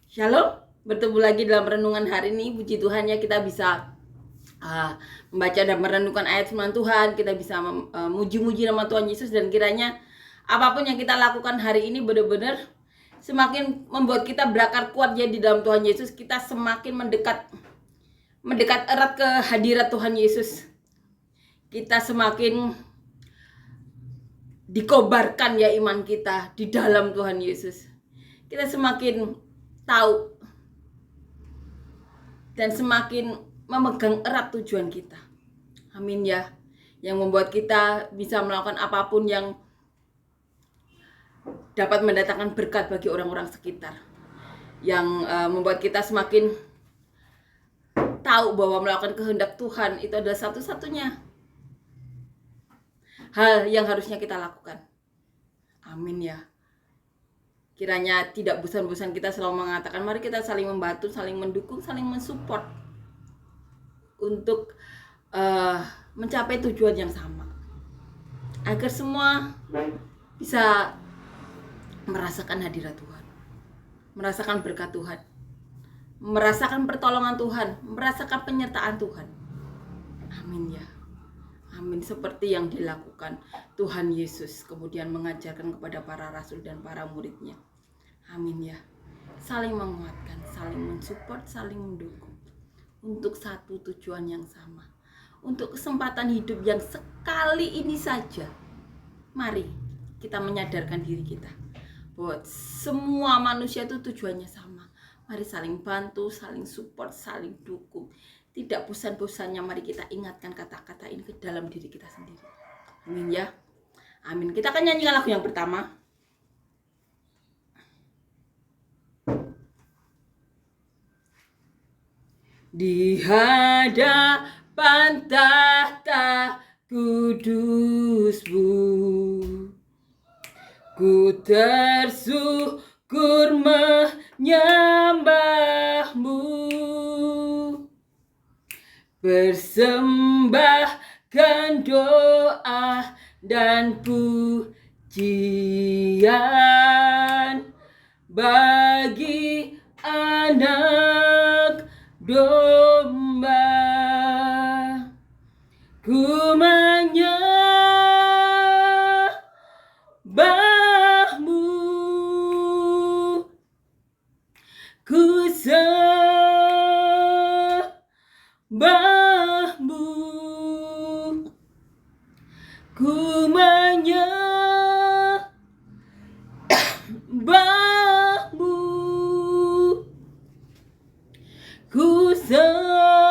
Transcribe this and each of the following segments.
Shalom, bertemu lagi dalam renungan hari ini. Puji Tuhan ya, kita bisa membaca dan merenungkan ayat firman Tuhan. Kita bisa memuji-muji nama Tuhan Yesus, dan kiranya apapun yang kita lakukan hari ini benar-benar semakin membuat kita berakar kuat ya di dalam Tuhan Yesus. Kita semakin mendekat erat ke hadirat Tuhan Yesus. Kita semakin dikobarkan ya iman kita di dalam Tuhan Yesus. Kita semakin tahu dan semakin memegang erat tujuan kita. Amin ya. Yang membuat kita bisa melakukan apapun yang dapat mendatangkan berkat bagi orang-orang sekitar. Yang membuat kita semakin tahu bahwa melakukan kehendak Tuhan itu adalah satu-satunya hal yang harusnya kita lakukan. Amin ya. Kiranya tidak bosan-bosan kita selalu mengatakan, mari kita saling membantu, saling mendukung, saling mensupport untuk mencapai tujuan yang sama, agar semua bisa merasakan hadirat Tuhan, merasakan berkat Tuhan, merasakan pertolongan Tuhan, merasakan penyertaan Tuhan. Amin ya. Amin, seperti yang dilakukan Tuhan Yesus kemudian mengajarkan kepada para rasul dan para muridnya. Amin ya. Saling menguatkan, saling mensupport, saling mendukung untuk satu tujuan yang sama, untuk kesempatan hidup yang sekali ini saja. Mari kita menyadarkan diri kita bahwa semua manusia itu tujuannya sama. Mari saling bantu, saling support, saling dukung. Tidak bosan-bosannya mari kita ingatkan kata-kata ini ke dalam diri kita sendiri. Amin ya. Amin. Kita akan nyanyikan lagu yang pertama. Di hadapan tahta kudus-Mu, ku tersyukur menyembah-Mu, persembahkan doa dan pujian bagi anak domba. Ku menyembah-Mu, ku sembah-Mu, ku menyembah-Mu, ku sembah-Mu,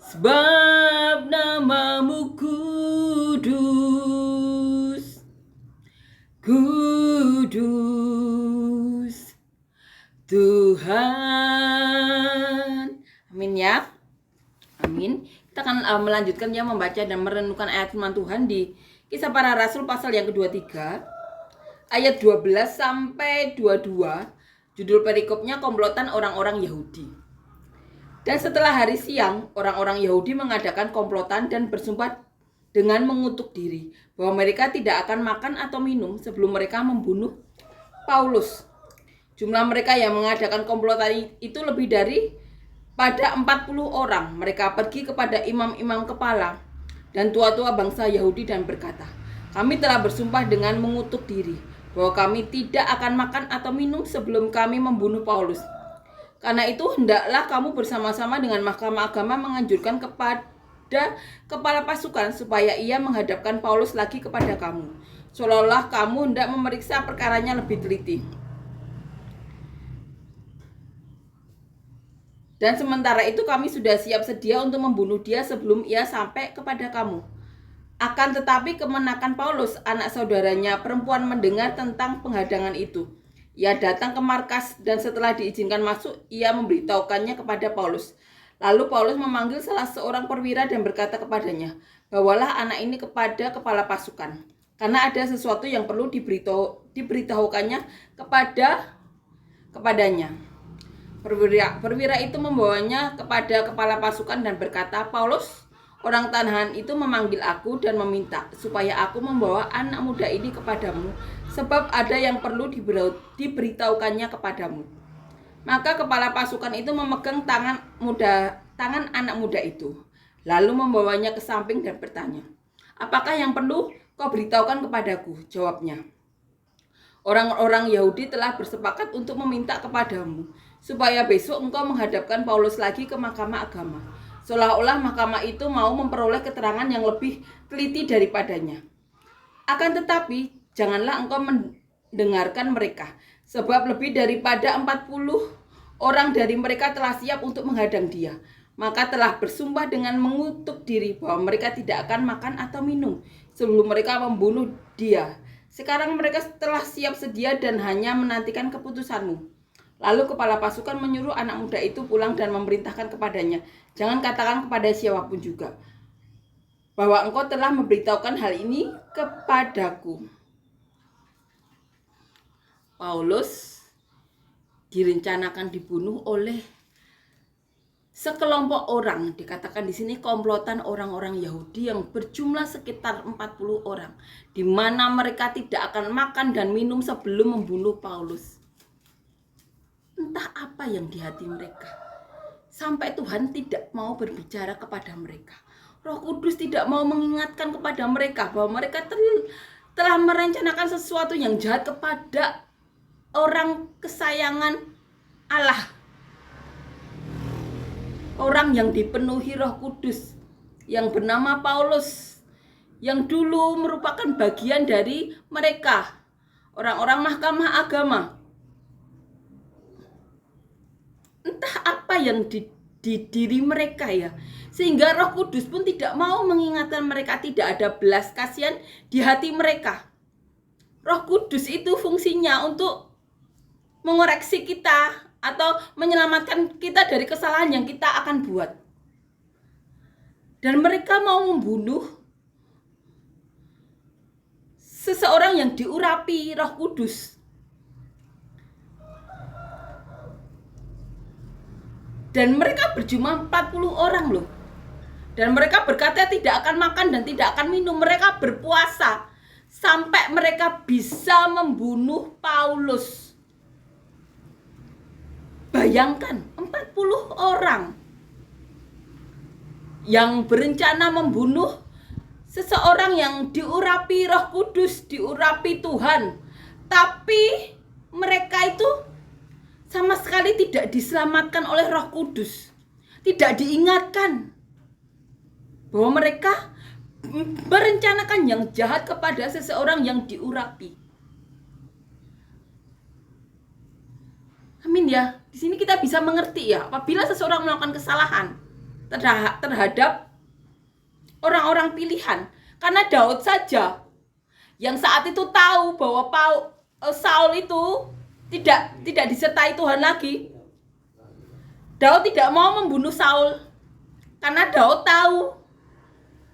sebab nama-Mu kudus, kudus Tuhan. Amin ya. Amin. Kita akan melanjutkan ya membaca dan merenungkan ayat firman Tuhan di Kisah Para Rasul pasal yang ke-23 ayat 12 sampai 22. Judul perikopnya komplotan orang-orang Yahudi. Dan setelah hari siang, orang-orang Yahudi mengadakan komplotan dan bersumpah dengan mengutuk diri bahwa mereka tidak akan makan atau minum sebelum mereka membunuh Paulus. Jumlah mereka yang mengadakan komplotan itu lebih dari pada 40 orang. Mereka pergi kepada imam-imam kepala dan tua-tua bangsa Yahudi dan berkata, kami telah bersumpah dengan mengutuk diri bahwa kami tidak akan makan atau minum sebelum kami membunuh Paulus. Karena itu hendaklah kamu bersama-sama dengan mahkamah agama menganjurkan kepada kepala pasukan supaya ia menghadapkan Paulus lagi kepada kamu, seolah-olah kamu hendak memeriksa perkaranya lebih teliti. Dan sementara itu kami sudah siap sedia untuk membunuh dia sebelum ia sampai kepada kamu. Akan tetapi kemenakan Paulus, anak saudaranya perempuan, mendengar tentang penghadangan itu. Ia datang ke markas dan setelah diizinkan masuk, ia memberitahukannya kepada Paulus. Lalu Paulus memanggil salah seorang perwira dan berkata kepadanya, bawalah anak ini kepada kepala pasukan, karena ada sesuatu yang perlu diberitahukannya kepadanya. Perwira itu membawanya kepada kepala pasukan dan berkata, Paulus, Orang tahanan itu memanggil aku dan meminta supaya aku membawa anak muda ini kepadamu, sebab ada yang perlu diberitahukannya kepadamu. Maka kepala pasukan itu memegang tangan anak muda itu, lalu membawanya ke samping dan bertanya, apakah yang perlu kau beritahukan kepadaku? Jawabnya, orang-orang Yahudi telah bersepakat untuk meminta kepadamu, supaya besok engkau menghadapkan Paulus lagi ke mahkamah agama. Seolah-olah mahkamah itu mau memperoleh keterangan yang lebih teliti daripadanya. Akan tetapi, janganlah engkau mendengarkan mereka, sebab lebih daripada 40 orang dari mereka telah siap untuk menghadang dia. Maka telah bersumpah dengan mengutuk diri bahwa mereka tidak akan makan atau minum sebelum mereka membunuh dia. Sekarang mereka telah siap sedia dan hanya menantikan keputusanmu. Lalu kepala pasukan menyuruh anak muda itu pulang dan memerintahkan kepadanya, jangan katakan kepada siapapun juga bahwa engkau telah memberitahukan hal ini kepadaku. Paulus direncanakan dibunuh oleh sekelompok orang, dikatakan di sini komplotan orang-orang Yahudi yang berjumlah sekitar 40 orang, di mana mereka tidak akan makan dan minum sebelum membunuh Paulus. Entah apa yang di hati mereka, sampai Tuhan tidak mau berbicara kepada mereka. Roh Kudus tidak mau mengingatkan kepada mereka bahwa mereka telah merencanakan sesuatu yang jahat kepada orang kesayangan Allah, orang yang dipenuhi Roh Kudus yang bernama Paulus, yang dulu merupakan bagian dari mereka, orang-orang mahkamah agama. Entah apa yang di diri mereka ya, sehingga Roh Kudus pun tidak mau mengingatkan mereka. Tidak ada belas kasihan di hati mereka. Roh Kudus itu fungsinya untuk mengoreksi kita atau menyelamatkan kita dari kesalahan yang kita akan buat. Dan mereka mau membunuh seseorang yang diurapi Roh Kudus. Dan mereka berjumlah 40 orang loh. Dan mereka berkata tidak akan makan dan tidak akan minum. Mereka berpuasa sampai mereka bisa membunuh Paulus. Bayangkan 40 orang yang berencana membunuh seseorang yang diurapi Roh Kudus, diurapi Tuhan. Tapi mereka itu sama sekali tidak diselamatkan oleh Roh Kudus. Tidak diingatkan bahwa mereka merencanakan yang jahat kepada seseorang yang diurapi. Amin ya. Di sini kita bisa mengerti ya, apabila seseorang melakukan kesalahan terhadap orang-orang pilihan. Karena Daud saja yang saat itu tahu bahwa Saul itu tidak disertai Tuhan lagi. Daud tidak mau membunuh Saul karena Daud tahu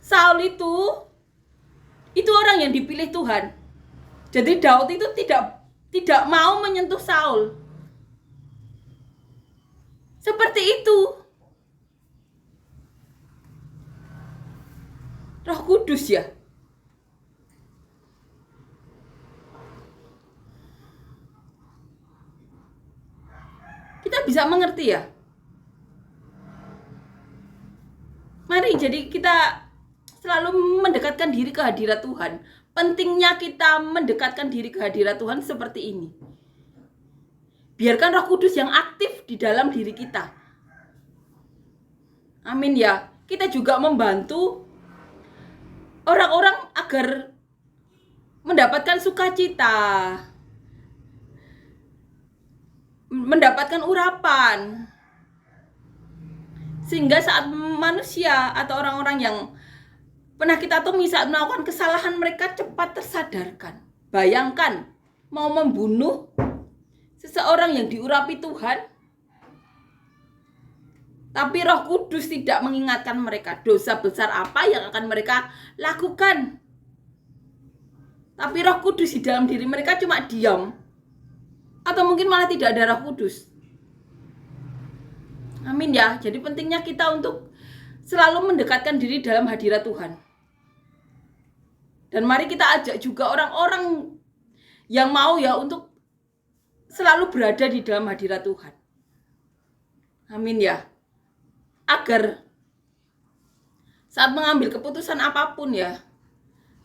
Saul itu orang yang dipilih Tuhan. Jadi Daud itu tidak mau menyentuh Saul. Seperti itu. Roh Kudus ya. Kita bisa mengerti ya. Mari jadi kita selalu mendekatkan diri ke hadirat Tuhan. Pentingnya kita mendekatkan diri ke hadirat Tuhan seperti ini. Biarkan Roh Kudus yang aktif di dalam diri kita. Amin ya. Kita juga membantu orang-orang agar mendapatkan sukacita, mendapatkan urapan. Sehingga saat manusia atau orang-orang yang pernah kita temui saat melakukan kesalahan, mereka cepat tersadarkan. Bayangkan mau membunuh seseorang yang diurapi Tuhan, tapi Roh Kudus tidak mengingatkan mereka dosa besar apa yang akan mereka lakukan. Tapi Roh Kudus di dalam diri mereka cuma diam, atau mungkin malah tidak ada Roh Kudus. Amin ya. Jadi pentingnya kita untuk selalu mendekatkan diri dalam hadirat Tuhan. Dan mari kita ajak juga orang-orang yang mau ya untuk selalu berada di dalam hadirat Tuhan. Amin ya. Agar saat mengambil keputusan apapun ya,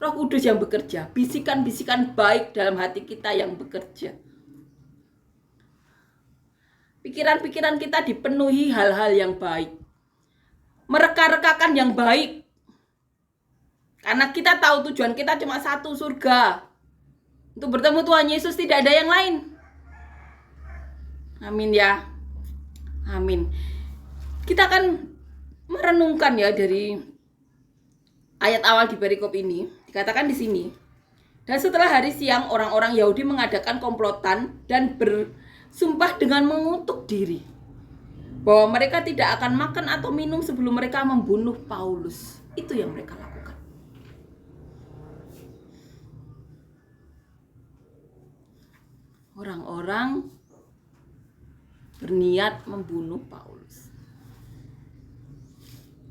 Roh Kudus yang bekerja, bisikan-bisikan baik dalam hati kita yang bekerja. Pikiran-pikiran kita dipenuhi hal-hal yang baik. Mereka-rekakan yang baik. Karena kita tahu tujuan kita cuma satu, surga. Untuk bertemu Tuhan Yesus, tidak ada yang lain. Amin ya. Amin. Kita akan merenungkan ya dari ayat awal di perikop ini. Dikatakan di sini. Dan setelah hari siang, orang-orang Yahudi mengadakan komplotan dan bersumpah dengan mengutuk diri bahwa mereka tidak akan makan atau minum sebelum mereka membunuh Paulus. Itu yang mereka lakukan. Orang-orang berniat membunuh Paulus.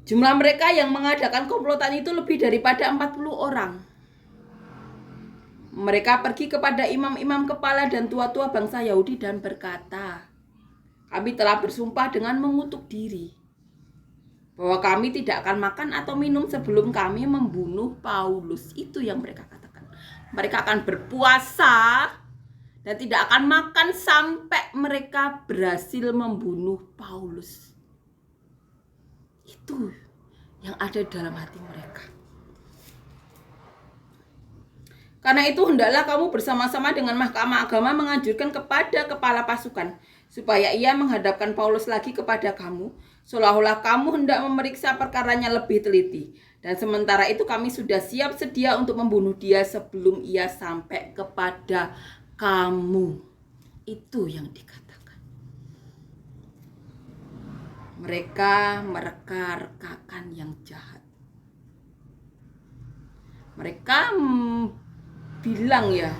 Jumlah mereka yang mengadakan komplotan itu lebih daripada 40 orang. Mereka pergi kepada imam-imam kepala dan tua-tua bangsa Yahudi dan berkata, kami telah bersumpah dengan mengutuk diri bahwa kami tidak akan makan atau minum sebelum kami membunuh Paulus. Itu yang mereka katakan. Mereka akan berpuasa dan tidak akan makan sampai mereka berhasil membunuh Paulus. Itu yang ada dalam hati mereka. Karena itu hendaklah kamu bersama-sama dengan Mahkamah Agama menganjurkan kepada kepala pasukan supaya ia menghadapkan Paulus lagi kepada kamu, seolah-olah kamu hendak memeriksa perkaranya lebih teliti. Dan sementara itu kami sudah siap sedia untuk membunuh dia sebelum ia sampai kepada kamu. Itu yang dikatakan. Mereka mereka-rekakan yang jahat. Mereka bilang ya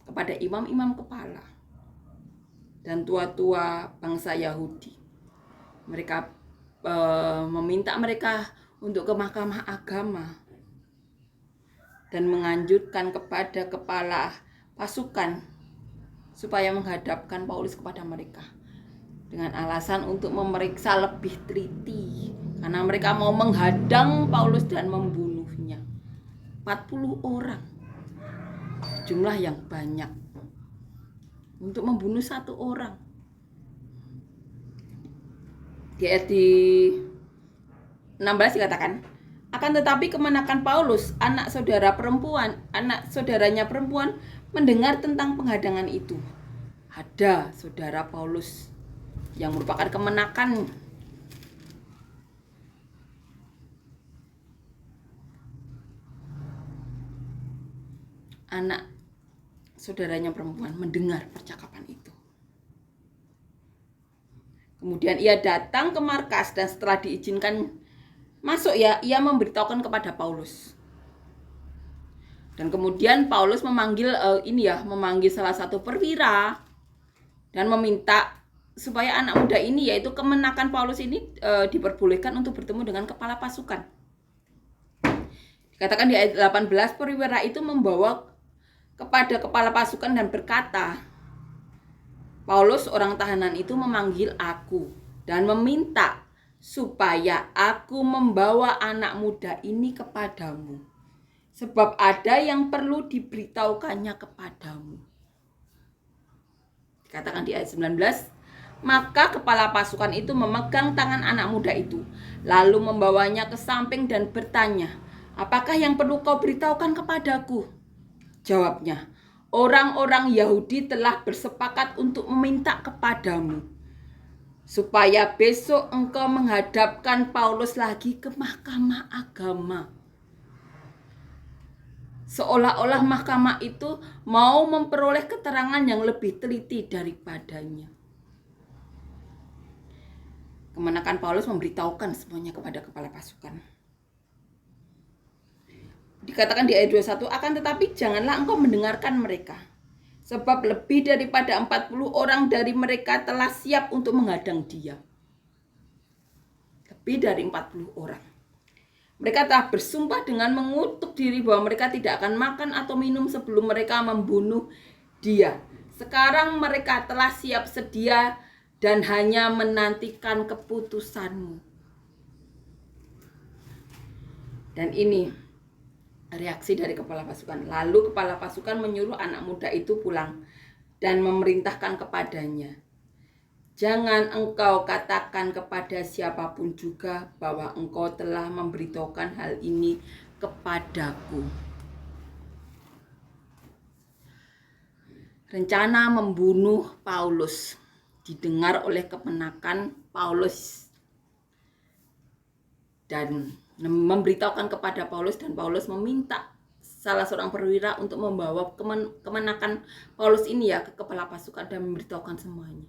kepada imam-imam kepala dan tua-tua bangsa Yahudi. Mereka meminta mereka untuk ke Mahkamah Agama dan menganjurkan kepada kepala pasukan supaya menghadapkan Paulus kepada mereka dengan alasan untuk memeriksa lebih teliti karena mereka mau menghadang Paulus dan membunuhnya. 40 orang, jumlah yang banyak untuk membunuh satu orang. Di ayat 16 dikatakan, akan tetapi kemenakan Paulus, anak saudaranya perempuan mendengar tentang penghadangan itu. Ada saudara Paulus yang merupakan kemenakan anak saudaranya perempuan mendengar percakapan itu. Kemudian ia datang ke markas dan setelah diizinkan masuk ya, ia memberitahukan kepada Paulus. Dan kemudian Paulus memanggil memanggil salah satu perwira dan meminta supaya anak muda ini, yaitu kemenakan Paulus ini, diperbolehkan untuk bertemu dengan kepala pasukan. Dikatakan di ayat 18, perwira itu membawa kepada kepala pasukan dan berkata, Paulus orang tahanan itu memanggil aku dan meminta supaya aku membawa anak muda ini kepadamu, sebab ada yang perlu diberitahukannya kepadamu. Dikatakan di ayat 19, maka kepala pasukan itu memegang tangan anak muda itu, lalu membawanya ke samping dan bertanya, apakah yang perlu kau beritahukan kepadaku? Jawabnya, orang-orang Yahudi telah bersepakat untuk meminta kepadamu supaya besok engkau menghadapkan Paulus lagi ke Mahkamah Agama. Seolah-olah mahkamah itu mau memperoleh keterangan yang lebih teliti daripadanya. Kemenakan Paulus memberitahukan semuanya kepada kepala pasukan. Dikatakan di ayat 21, akan tetapi janganlah engkau mendengarkan mereka. sebab lebih daripada 40 orang dari mereka telah siap untuk menghadang dia. Lebih dari 40 orang. Mereka telah bersumpah dengan mengutuk diri bahwa mereka tidak akan makan atau minum sebelum mereka membunuh dia. Sekarang mereka telah siap sedia dan hanya menantikan keputusanmu. Dan ini reaksi dari kepala pasukan. Lalu kepala pasukan menyuruh anak muda itu pulang dan memerintahkan kepadanya, jangan engkau katakan kepada siapapun juga bahwa engkau telah memberitahukan hal ini kepadaku. Rencana membunuh Paulus didengar oleh kemenakan Paulus dan memberitahukan kepada Paulus, dan Paulus meminta salah seorang perwira untuk membawa kemenakan Paulus ini ke kepala pasukan dan memberitahukan semuanya.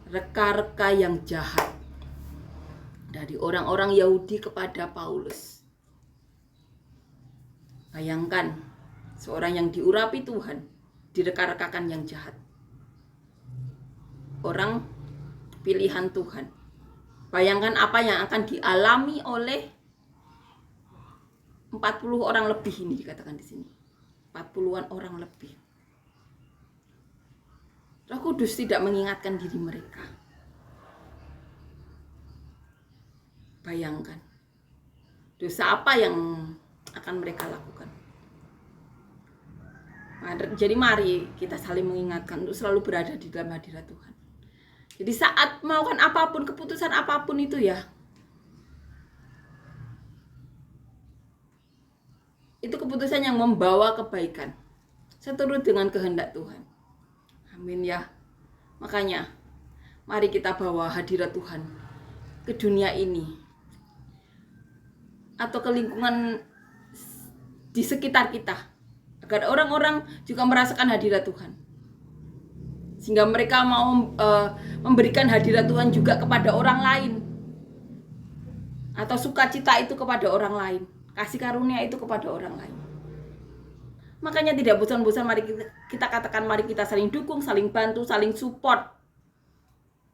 Reka-reka yang jahat dari orang-orang Yahudi kepada Paulus. Bayangkan seorang yang diurapi Tuhan direka-rekakan yang jahat. Orang pilihan Tuhan. Bayangkan apa yang akan dialami oleh 40 orang lebih ini dikatakan di sini. 40-an orang lebih. Roh Kudus tidak mengingatkan diri mereka. Bayangkan dosa apa yang akan mereka lakukan. Jadi mari kita saling mengingatkan untuk selalu berada di dalam hadirat Tuhan. Jadi saat melakukan apapun, keputusan apapun itu itu keputusan yang membawa kebaikan seturut dengan kehendak Tuhan. Amin ya. Makanya mari kita bawa hadirat Tuhan ke dunia ini atau ke lingkungan di sekitar kita, agar orang-orang juga merasakan hadirat Tuhan. Sehingga mereka mau memberikan hadirat Tuhan juga kepada orang lain. Atau sukacita itu kepada orang lain. Kasih karunia itu kepada orang lain. Makanya tidak bosan-bosan mari kita katakan, mari kita saling dukung, saling bantu, saling support.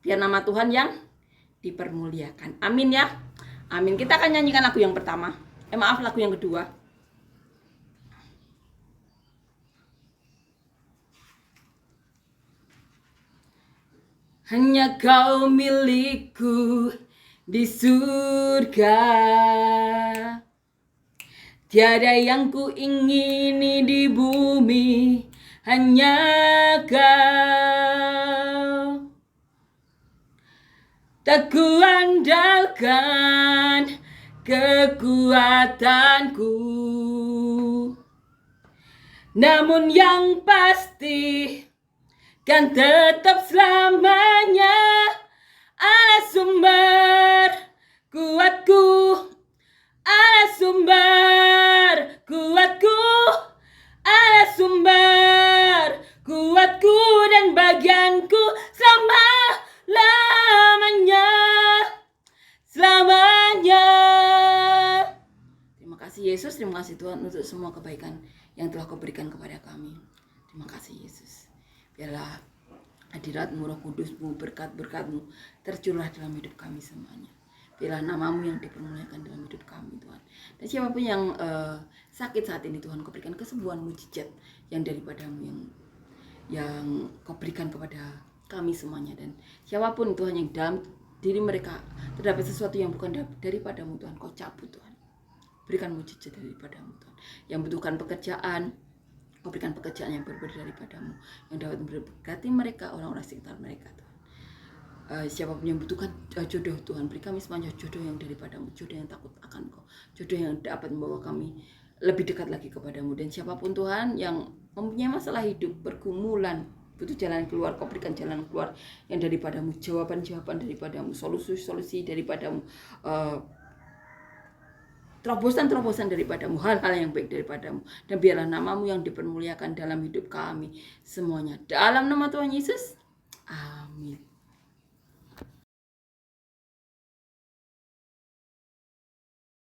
Biar nama Tuhan yang dipermuliakan. Amin ya. Amin. Kita akan nyanyikan lagu yang pertama. Lagu yang kedua. Hanya kau milikku di surga, tiada yang ku ingini di bumi, hanya kau. Tak ku andalkan kekuatanku, namun yang pasti kan tetap selamanya Allah sumber kuatku, Allah sumber kuatku, Allah sumber kuatku dan bagianku selama-lamanya, selamanya. Terima kasih Yesus, terima kasih Tuhan untuk semua kebaikan yang telah Kau berikan kepada kami. Terima kasih Yesus. Biarlah hadirat-Mu, Roh Kudus-Mu, berkat-berkat-Mu tercurah dalam hidup kami semuanya. Biarlah nama-Mu yang dipermuliakan dalam hidup kami Tuhan. Dan siapapun yang sakit saat ini Tuhan, Kau berikan kesembuhan mujizat yang daripada-Mu, yang Kau berikan kepada kami semuanya. Dan siapapun Tuhan yang dalam diri mereka terdapat sesuatu yang bukan daripada-Mu Tuhan, Kau cabut Tuhan. Berikan mujizat daripada-Mu Tuhan. Yang butuhkan pekerjaan, Kau berikan pekerjaan yang berbeda daripada-Mu, yang dapat memberkati mereka, orang-orang sekitar mereka Tuhan. Siapapun yang membutuhkan jodoh Tuhan, beri kami semuanya jodoh yang daripada-Mu, jodoh yang takut akan Kau, jodoh yang dapat membawa kami lebih dekat lagi kepada-Mu. Dan siapapun Tuhan yang mempunyai masalah hidup, pergumulan, butuh jalan keluar, Kau berikan jalan keluar yang daripada-Mu, jawaban-jawaban daripada-Mu, solusi-solusi daripada-Mu, terobosan-terobosan daripada-Mu, hal-hal yang baik daripada-Mu. Dan biarlah nama-Mu yang dipermuliakan dalam hidup kami semuanya. Dalam nama Tuhan Yesus, amin.